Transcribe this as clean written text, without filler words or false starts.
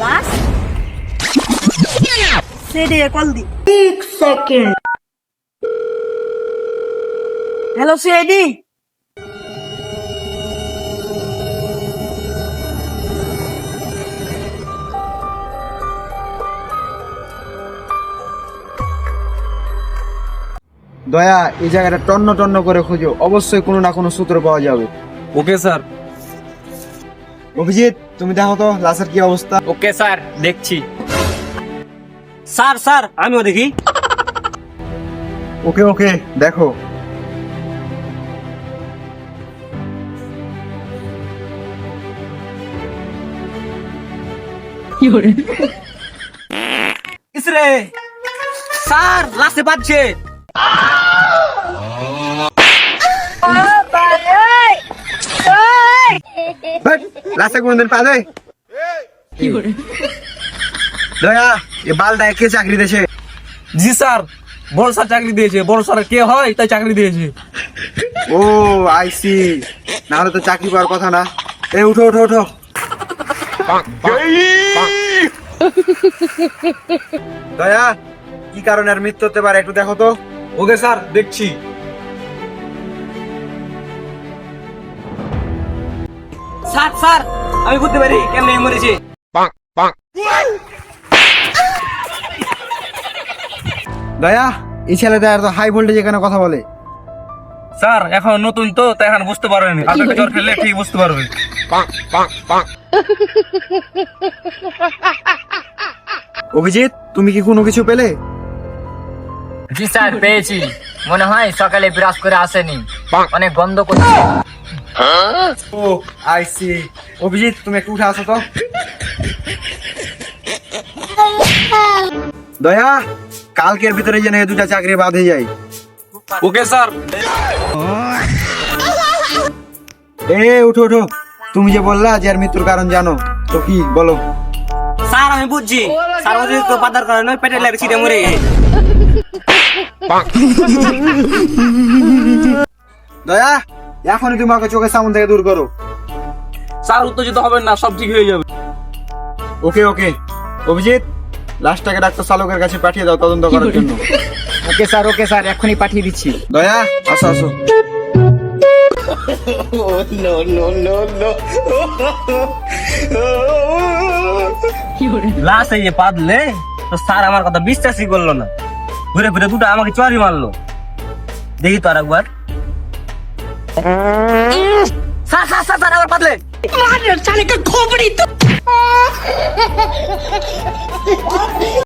Last সেডে call দি 1 second. Hello CID, দয়া এই জায়গাটা টন্ন টন্ন করে খুঁজো, অবশ্যই কোনো না কোনো সূত্র পাওয়া যাবে। Okay sir. অভিজিৎ তুমি দেখো তো লাশের কি অবস্থা। ওকে স্যার, দেখছি। স্যার স্যার আমিও দেখি। ওকে ওকে দেখো। ইসরে স্যার লাশে বাজছে। লাশে কোনদিন পা যায়? দয়া এ বালটা কে চাকরি দিয়েছে? জি স্যার, বড় স্যার চাকরি দিয়েছে। বড় স্যার কে হয় তাই চাকরি দিয়েছে। ও আইসি, না হলে তো চাকরি পাওয়ার কথা না। এই উঠো উঠো উঠো। দয়া কি কারণে আর মৃত্যু হতে পারে একটু দেখো তো। ওকে স্যার, দেখছি। স্যার স্যার আমি বুঝতে পারি কেমনে মরেছে। দয়া এই ছেলেটা এত হাই ভোল্টেজে কেন কথা বলে? স্যার এখন নতুন তো তাই এখন বুঝতে পারবেনি। আপনাকে জ্বর খেলে ঠিক বুঝতে পারবেন। অভিজিৎ তুমি কি কোনো কিছু পেলে? জি স্যার, পেয়েছি। মনে হয় সকালে ব্রাশ করে আসেনি, অনেক গন্ধ করছে। ও আইসি। অভিজিৎ তুমি একটু উঠে আসো তো। দয়া কালকের ভিতরে যেন এই দুটা চাকরি বাদ হয়ে যায়। Okay sir. এ উঠো উঠো, তুমি যে বললা যে আর মৃত্যুর কারণ জানো, তো কি বলো? স্যার আমি বুঝছি, স্যার অতিরিক্ত পাতার কারণে পেটে লাগে ছিটে মরে। দয়া এখনই তুমি আমাকে চোখের সামনে থেকে দূর করো। স্যার উত্তেজিত হবেন না, সব ঠিক হয়ে যাবে। ওকে ওকে অভিজিৎ লাশটাকে ডাক্তার চালকের কাছে পাঠিয়ে দাও তদন্ত করার জন্য। ওকে স্যার, এক্ষুনি পাঠিয়ে দিচ্ছি। দয়া আসো আসো। লাশ এই যে পাদলে তো স্যার আমার কথা বিশ্বাসই করলো না, ঘুরে ঘুরে দুটো আমাকে চড়ি মারলো। দেখি তো আর একবার। স্যার স্যার স্যার আমার পাদলে।